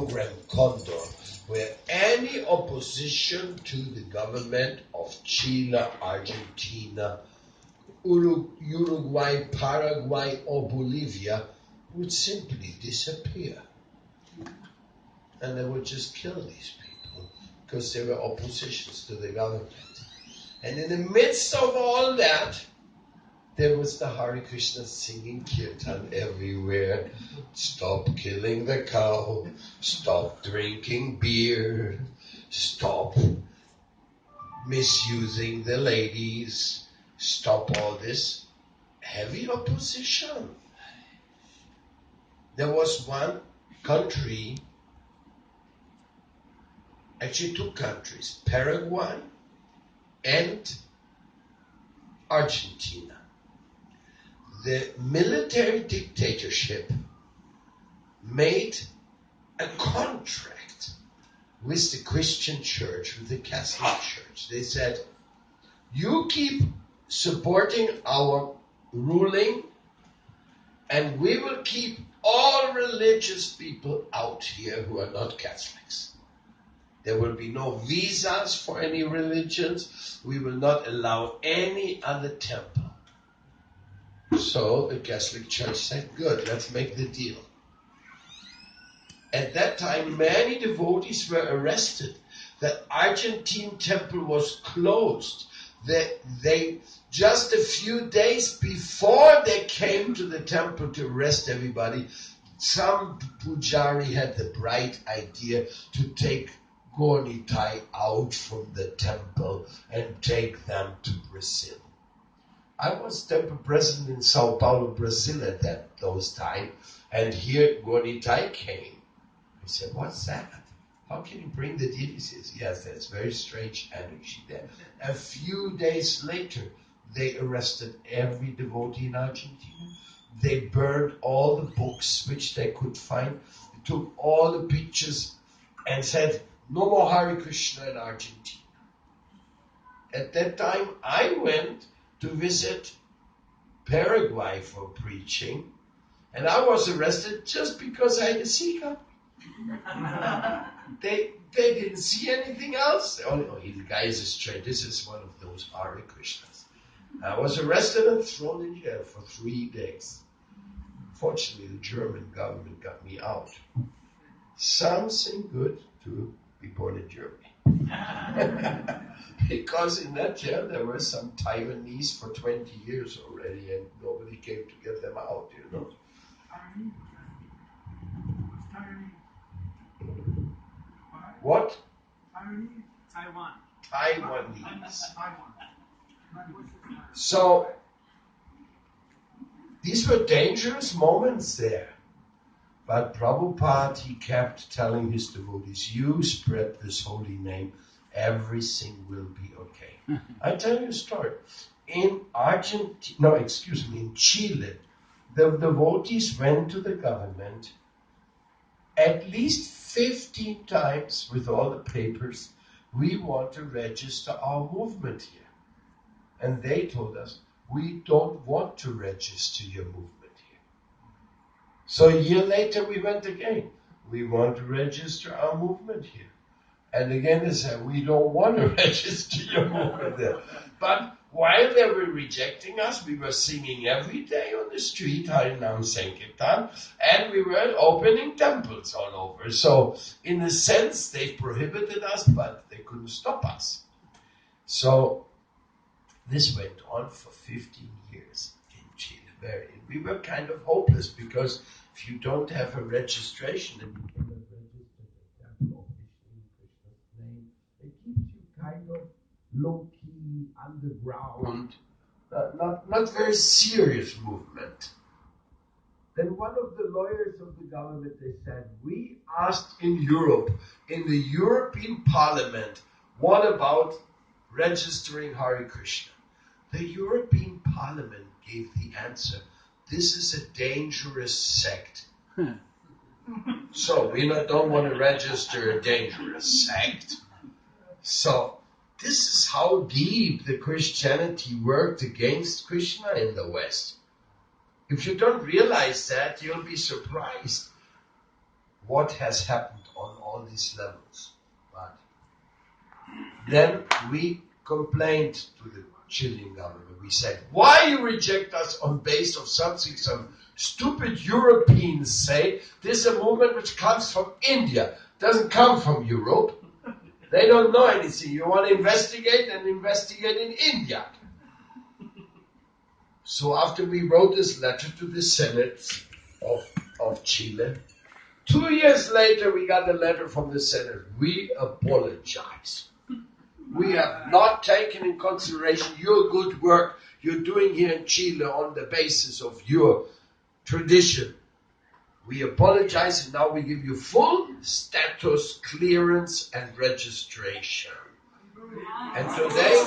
program Condor, where any opposition to the government of Chile, Argentina, Uruguay, Paraguay, or Bolivia would simply disappear. And they would just kill these people because they were oppositions to the government. And in the midst of all that, there was the Hare Krishna singing kirtan everywhere. Stop killing the cow. Stop drinking beer. Stop misusing the ladies. Stop all this heavy opposition. There was one country, actually two countries, Paraguay and Argentina. The military dictatorship made a contract with the Christian church, with the Catholic church. They said, you keep supporting our ruling, and we will keep all religious people out here who are not Catholics. There will be no visas for any religions. We will not allow any other temple. So the Catholic Church said, good, let's make the deal. At that time, many devotees were arrested. The Argentine temple was closed. They just a few days before they came to the temple to arrest everybody, some pujari had the bright idea to take Gornitai out from the temple and take them to Brazil. I was temple president in Sao Paulo, Brazil at those times, and here Gornitai came. I said, what's that? How can you bring the deity? He says, yes, there's very strange energy there. A few days later, they arrested every devotee in Argentina. They burned all the books which they could find. They took all the pictures and said, no more Hare Krishna in Argentina. At that time, I went to visit Paraguay for preaching, and I was arrested just because I had a Sika. They didn't see anything else. Oh, no, the guy is a straight. This is one of those Hare Krishnas. I was arrested and thrown in jail for 3 days. Fortunately, the German government got me out. Something good to be born in Germany. Because in that jail there were some Taiwanese for 20 years already, and nobody came to get them out, you know. What? Taiwanese. So, these were dangerous moments there. But Prabhupada, he kept telling his devotees, you spread this holy name, everything will be okay. I tell you a story. In Chile, the devotees went to the government at least 15 times with all the papers, we want to register our movement here. And they told us, we don't want to register your movement here. So a year later we went again. We want to register our movement here. And again they said, we don't want to register your movement there. But while they were rejecting us, we were singing every day on the street, Harinam Sankirtan, and we were opening temples all over. So in a sense, they prohibited us, but they couldn't stop us. So this went on for 15 years in Chile. We were kind of hopeless, because if you don't have a registration, and you cannot register the temple officially in Krishna's name, it keeps you kind of low-key, underground, not very serious movement. Then one of the lawyers of the government, they said, we asked in Europe, in the European Parliament, what about registering Hare Krishna? The European Parliament gave the answer, this is a dangerous sect. So we don't want to register a dangerous sect. So this is how deep the Christianity worked against Krishna in the West. If you don't realize that, you'll be surprised what has happened all these levels. But then we complained to the Chilean government. We said, why you reject us on base of something some stupid Europeans say? This is a movement which comes from India. Doesn't come from Europe. They don't know anything. You want to investigate and investigate in India. So after we wrote this letter to the Senate of Chile, 2 years later we got a letter from the Senate. We apologize. We have not taken in consideration your good work you're doing here in Chile on the basis of your tradition. We apologize, and now we give you full status, clearance, and registration. And today